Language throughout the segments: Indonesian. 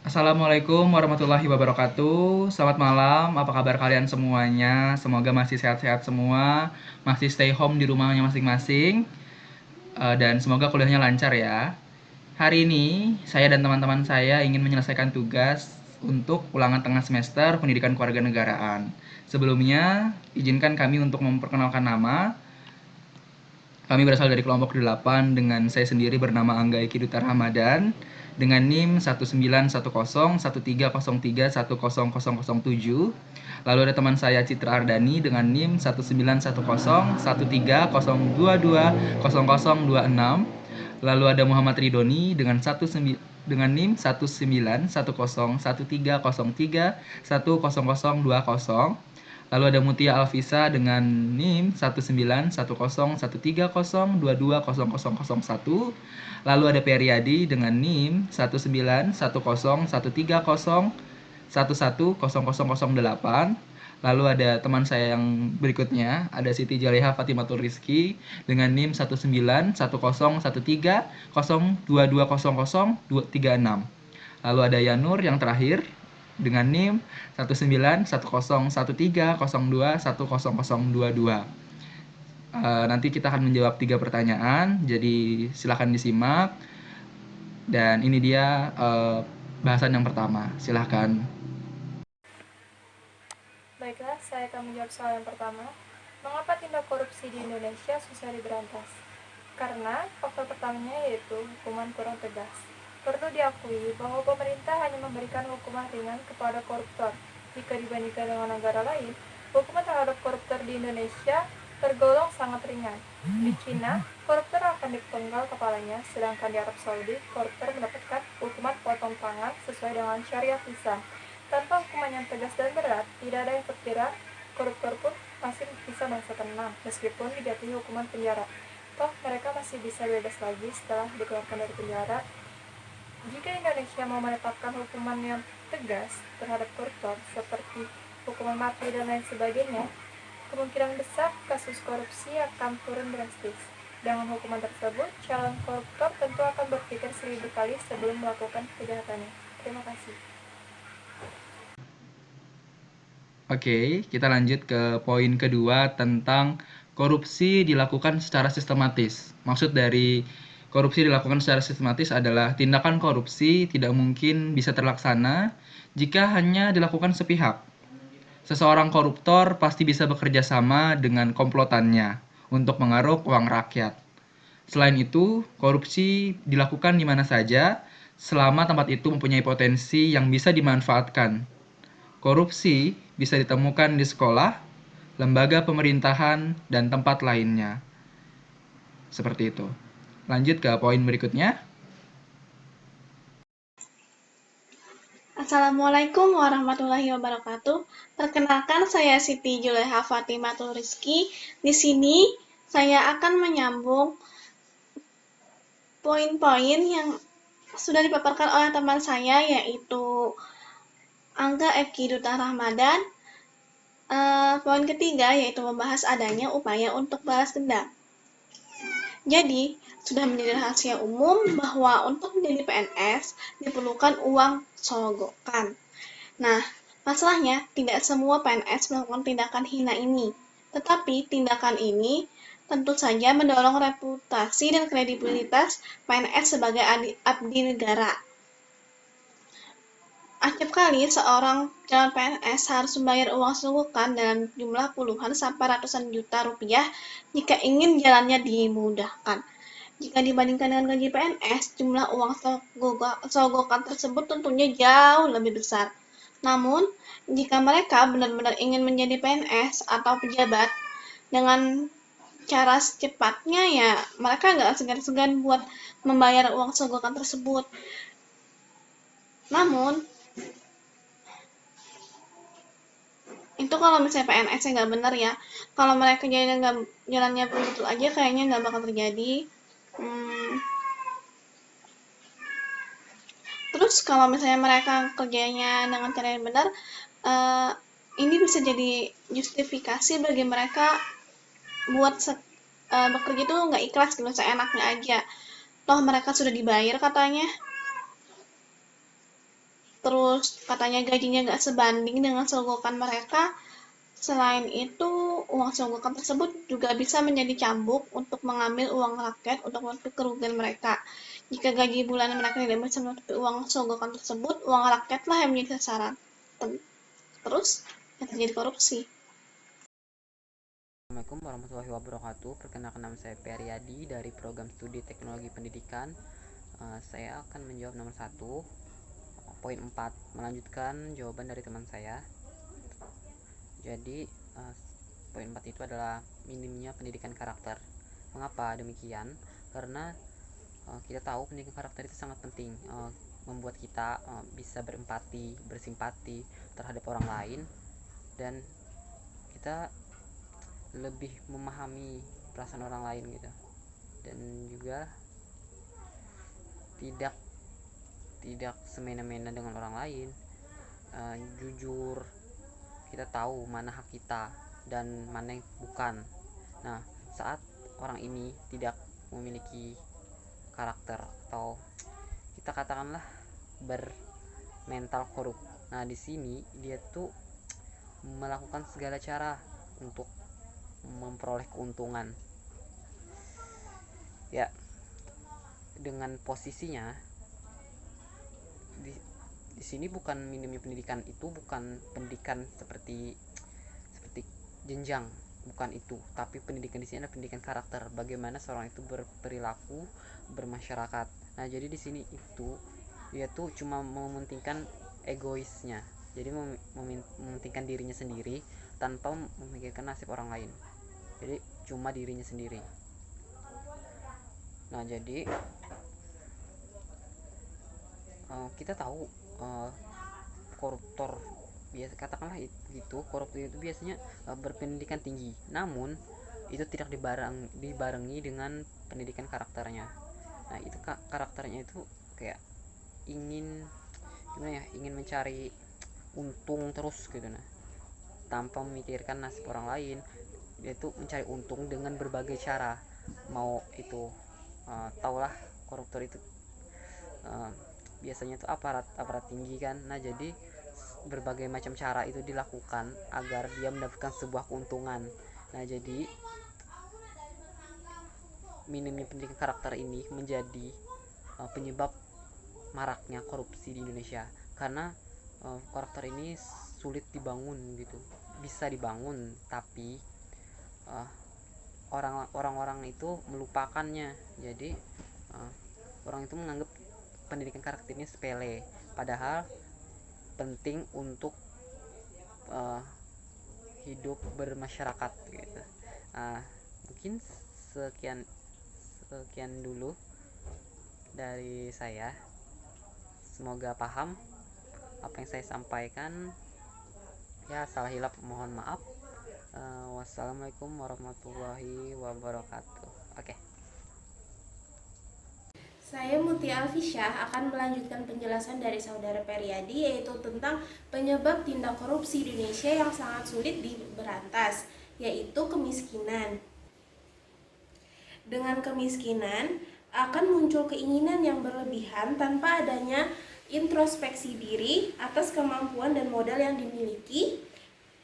Assalamualaikum warahmatullahi wabarakatuh. Selamat malam, apa kabar kalian semuanya? Semoga masih sehat-sehat semua, masih stay home di rumahnya masing-masing, dan semoga kuliahnya lancar ya. Hari ini, saya dan teman-teman saya ingin menyelesaikan tugas untuk ulangan tengah semester Pendidikan Kewarganegaraan. Sebelumnya, izinkan kami untuk memperkenalkan nama. Kami berasal dari kelompok 8 dengan saya sendiri bernama Angga Eki Duta Ramadan dengan NIM 191010303100007. Lalu ada teman saya Citra Ardani dengan NIM 191011302200026. Lalu ada Muhammad Ridoni dengan NIM 191011303100020. Lalu ada Mutia Alvisa dengan NIM 191011302200001. Lalu ada Periadi dengan NIM 191011301100008. Lalu ada teman saya yang berikutnya, ada Siti Jaleha Fatimatul Rizki dengan NIM 191130102200036. Lalu ada Yanur yang terakhir dengan NIM 191011302100022. Nanti kita akan menjawab 3 pertanyaan, jadi silakan disimak. Dan ini dia bahasan yang pertama, silakan. Baiklah, saya akan menjawab soal yang pertama. Mengapa tindak korupsi di Indonesia susah diberantas? Karena faktor pertamanya yaitu hukuman kurang tegas. Perlu diakui bahwa pemerintah hanya memberikan hukuman ringan kepada koruptor. Jika dibandingkan dengan negara lain, hukuman terhadap koruptor di Indonesia tergolong sangat ringan. Di Cina, koruptor akan dipenggal kepalanya, sedangkan di Arab Saudi, koruptor mendapatkan hukuman potong tangan sesuai dengan syariat Islam. Tanpa hukuman yang tegas dan berat, tidak ada yang terkira, koruptor pun masih bisa merasa tenang meskipun dijatuhi hukuman penjara. Toh mereka masih bisa bebas lagi setelah dikeluarkan dari penjara. Jika Indonesia mau menetapkan hukuman yang tegas terhadap koruptor seperti hukuman mati dan lain sebagainya, kemungkinan besar kasus korupsi akan turun drastis. Dengan hukuman tersebut, calon koruptor tentu akan berpikir 1000 kali sebelum melakukan kejahatannya. Terima kasih. Oke, kita lanjut ke poin kedua tentang korupsi dilakukan secara sistematis. Maksud dari korupsi dilakukan secara sistematis adalah tindakan korupsi tidak mungkin bisa terlaksana jika hanya dilakukan sepihak. Seseorang koruptor pasti bisa bekerja sama dengan komplotannya untuk mengaruk uang rakyat. Selain itu, korupsi dilakukan di mana saja selama tempat itu mempunyai potensi yang bisa dimanfaatkan. Korupsi bisa ditemukan di sekolah, lembaga pemerintahan, dan tempat lainnya. Seperti itu. Lanjut ke poin berikutnya. Assalamualaikum warahmatullahi wabarakatuh. Perkenalkan, saya Siti Juleha Fatimatul Rizki. Di sini saya akan menyambung poin-poin yang sudah dipaparkan oleh teman saya, yaitu Angga Eki Duta Ramadan. Poin ketiga yaitu membahas adanya upaya untuk balas dendam. Jadi, sudah menjadi rahasia umum bahwa untuk menjadi PNS diperlukan uang sogokan. Nah, masalahnya tidak semua PNS melakukan tindakan hina ini. Tetapi tindakan ini tentu saja mendorong reputasi dan kredibilitas PNS sebagai abdi negara. Acap kali seorang calon PNS harus membayar uang sogokan dalam jumlah puluhan sampai ratusan juta rupiah jika ingin jalannya dimudahkan. Jika dibandingkan dengan gaji PNS, jumlah uang sogokan tersebut tentunya jauh lebih besar. Namun, jika mereka benar-benar ingin menjadi PNS atau pejabat, dengan cara secepatnya ya mereka nggak segan-segan buat membayar uang sogokan tersebut. Namun, itu kalau misalnya PNS-nya nggak benar ya. Kalau mereka jalannya betul aja kayaknya nggak bakal terjadi. Terus kalau misalnya mereka kerjanya dengan cara yang benar, ini bisa jadi justifikasi bagi mereka buat bekerja itu nggak ikhlas gitu, seenaknya aja. Toh mereka sudah dibayar katanya. terus katanya gajinya nggak sebanding dengan soggokan mereka. Selain itu, uang soggokan tersebut juga bisa menjadi cambuk untuk mengambil uang rakyat untuk menutupi kerugian mereka. Jika gaji bulanan mereka tidak bisa menutupi uang soggokan tersebut, uang rakyatlah yang menjadi sasaran. Terus, yang terjadi korupsi. Assalamualaikum warahmatullahi wabarakatuh. Perkenalkan, nama saya Periadi dari program studi teknologi pendidikan. Saya akan menjawab nomor 1, poin 4, melanjutkan jawaban dari teman saya. Jadi poin 4 itu adalah minimnya pendidikan karakter. Mengapa demikian? Karena kita tahu pendidikan karakter itu sangat penting, membuat kita bisa berempati, bersimpati terhadap orang lain, dan kita lebih memahami perasaan orang lain gitu, dan juga tidak semena-mena dengan orang lain, jujur, kita tahu mana hak kita dan mana yang bukan. Nah, saat orang ini tidak memiliki karakter, atau kita katakanlah bermental korup, nah di sini dia tuh melakukan segala cara untuk memperoleh keuntungan. Ya, dengan posisinya di sini bukan minimnya pendidikan, itu bukan pendidikan seperti jenjang, bukan itu, tapi pendidikan di sini adalah pendidikan karakter, bagaimana seorang itu berperilaku bermasyarakat. Nah, jadi di sini itu dia tuh cuma mementingkan egoisnya, jadi mementingkan dirinya sendiri tanpa memikirkan nasib orang lain, jadi cuma dirinya sendiri. Nah, jadi kita tahu koruptor, biasa katakanlah itu koruptor itu biasanya berpendidikan tinggi, namun itu tidak dibarengi dengan pendidikan karakternya. Nah, itu karakternya itu kayak ingin gimana ya, ingin mencari untung terus gitu, nah tanpa memikirkan nasib orang lain. Dia itu mencari untung dengan berbagai cara, mau itu taulah koruptor itu biasanya itu aparat tinggi kan. Nah, jadi berbagai macam cara itu dilakukan agar dia mendapatkan sebuah keuntungan. Nah, jadi minimnya pendidikan karakter ini menjadi penyebab maraknya korupsi di Indonesia, karena karakter ini sulit dibangun gitu. Bisa dibangun, tapi orang-orang itu melupakannya. Jadi orang itu menganggap pendidikan karakter ini sepele, padahal penting untuk hidup bermasyarakat gitu. Mungkin sekian dulu dari saya, semoga paham apa yang saya sampaikan. Ya, salah hilap mohon maaf. Wassalamualaikum warahmatullahi wabarakatuh. Oke. Saya Mutia Alfisyah akan melanjutkan penjelasan dari saudara Periadi, yaitu tentang penyebab tindak korupsi di Indonesia yang sangat sulit diberantas, yaitu kemiskinan. Dengan kemiskinan akan muncul keinginan yang berlebihan tanpa adanya introspeksi diri atas kemampuan dan modal yang dimiliki,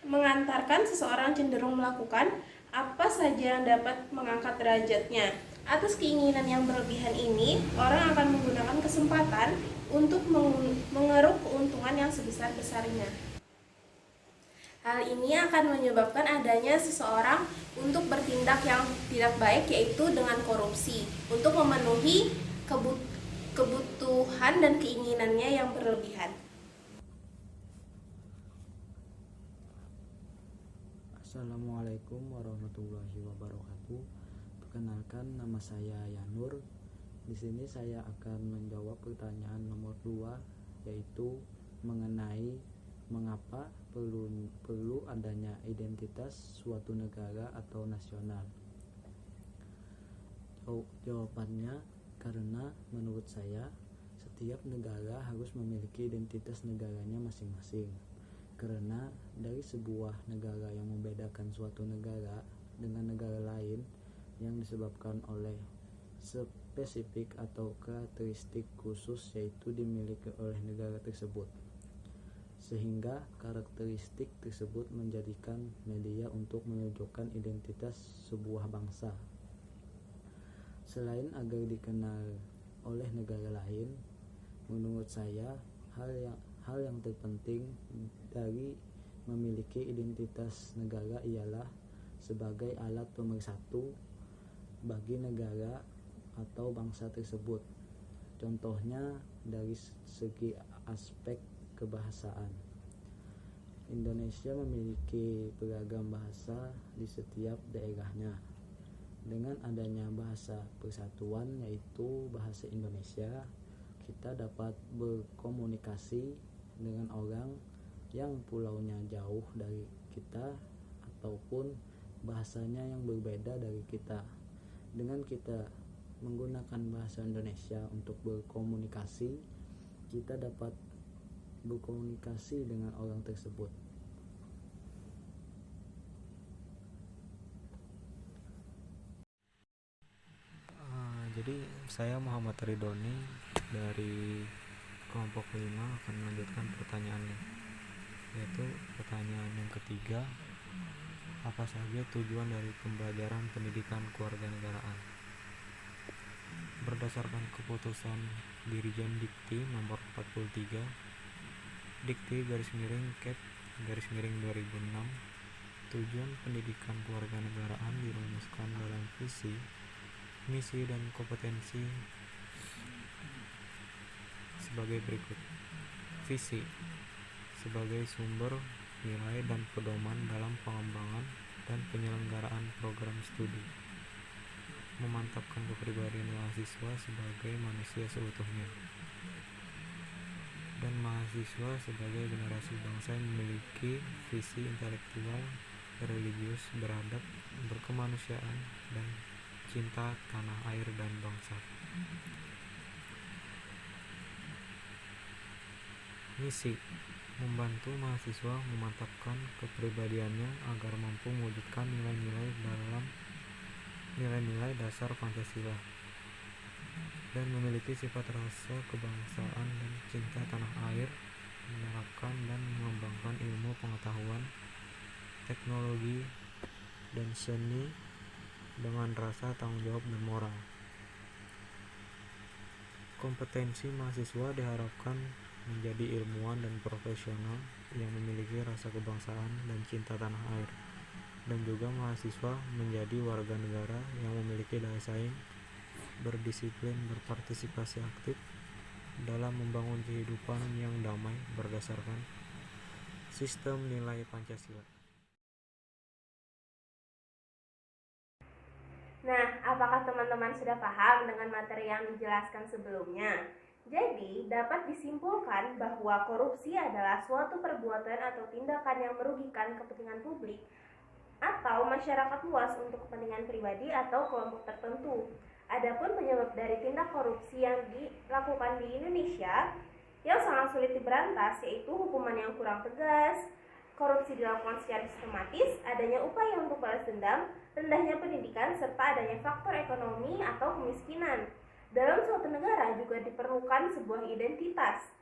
mengantarkan seseorang cenderung melakukan apa saja yang dapat mengangkat derajatnya. Atas keinginan yang berlebihan ini, orang akan menggunakan kesempatan untuk mengeruk keuntungan yang sebesar-besarnya. Hal ini akan menyebabkan adanya seseorang untuk bertindak yang tidak baik, yaitu dengan korupsi, untuk memenuhi kebutuhan dan keinginannya yang berlebihan. Assalamualaikum warahmatullahi wabarakatuh. Perkenalkan, nama saya Yanur. Di sini saya akan menjawab pertanyaan nomor 2, yaitu mengenai mengapa perlu adanya identitas suatu negara atau nasional. Jawabannya karena menurut saya setiap negara harus memiliki identitas negaranya masing-masing. Karena dari sebuah negara yang membedakan suatu negara dengan negara lain yang disebabkan oleh spesifik atau karakteristik khusus, yaitu dimiliki oleh negara tersebut. sehingga karakteristik tersebut menjadikan media untuk menunjukkan identitas sebuah bangsa. Selain agar dikenal oleh negara lain, menurut saya hal yang terpenting dari memiliki identitas negara ialah sebagai alat pemersatu bagi negara atau bangsa tersebut. Contohnya dari segi aspek kebahasaan. Indonesia memiliki beragam bahasa di setiap daerahnya. Dengan adanya bahasa persatuan yaitu bahasa Indonesia, kita dapat berkomunikasi dengan orang yang pulaunya jauh dari kita ataupun bahasanya yang berbeda dari kita. Dengan kita menggunakan bahasa Indonesia untuk berkomunikasi, kita dapat berkomunikasi dengan orang tersebut. Jadi saya Muhammad Ridhoni dari kelompok 5 akan melanjutkan pertanyaannya, yaitu pertanyaan yang ketiga, apa saja tujuan dari pembelajaran pendidikan kewarganegaraan? Berdasarkan keputusan Dirjen Dikti nomor 43 Dikti _Kep_2006, tujuan pendidikan kewarganegaraan dirumuskan dalam visi, misi dan kompetensi sebagai berikut. Visi sebagai sumber nilai dan pedoman dalam pengembangan dan penyelenggaraan program studi, memantapkan kepribadian mahasiswa sebagai manusia seutuhnya, dan mahasiswa sebagai generasi bangsa yang memiliki visi intelektual, religius, beradab, berkemanusiaan, dan cinta tanah air dan bangsa. Misi membantu mahasiswa memantapkan kepribadiannya agar mampu mewujudkan nilai-nilai dasar Pancasila dan memiliki sifat rasa kebangsaan dan cinta tanah air, menerapkan dan mengembangkan ilmu pengetahuan, teknologi, dan seni dengan rasa tanggung jawab dan moral. Kompetensi mahasiswa diharapkan menjadi ilmuwan dan profesional yang memiliki rasa kebangsaan dan cinta tanah air, dan juga mahasiswa menjadi warga negara yang memiliki daya saing, berdisiplin, berpartisipasi aktif dalam membangun kehidupan yang damai berdasarkan sistem nilai Pancasila. Nah, apakah teman-teman sudah paham dengan materi yang dijelaskan sebelumnya? Jadi, dapat disimpulkan bahwa korupsi adalah suatu perbuatan atau tindakan yang merugikan kepentingan publik atau masyarakat luas untuk kepentingan pribadi atau kelompok tertentu. Adapun penyebab dari tindak korupsi yang dilakukan di Indonesia yang sangat sulit diberantas yaitu hukuman yang kurang tegas, korupsi dilakukan secara sistematis, adanya upaya untuk balas dendam, rendahnya pendidikan, serta adanya faktor ekonomi atau kemiskinan. Dalam suatu negara juga diperlukan sebuah identitas.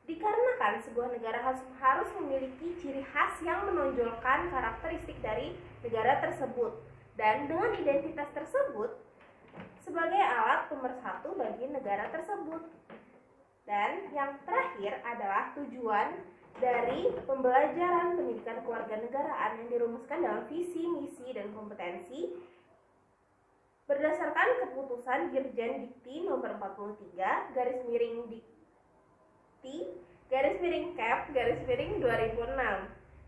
Dikarenakan sebuah negara harus memiliki ciri khas yang menonjolkan karakteristik dari negara tersebut. Dan dengan identitas tersebut sebagai alat pemersatu bagi negara tersebut. Dan yang terakhir adalah tujuan dari pembelajaran pendidikan kewarganegaraan yang dirumuskan dalam visi, misi, dan kompetensi berdasarkan keputusan Dirjen Dikti nomor 43 Dikti_Kep_2006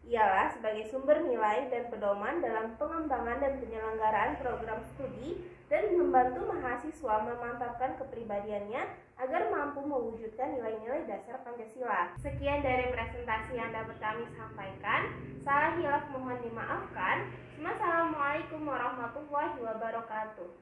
ialah sebagai sumber nilai dan pedoman dalam pengembangan dan penyelenggaraan program studi dan membantu mahasiswa memantapkan kepribadiannya agar mampu mewujudkan nilai-nilai dasar Pancasila. Sekian dari presentasi yang dapat kami sampaikan. Salah hilaf mohon dimaafkan. Wassalamualaikum warahmatullahi wabarakatuh.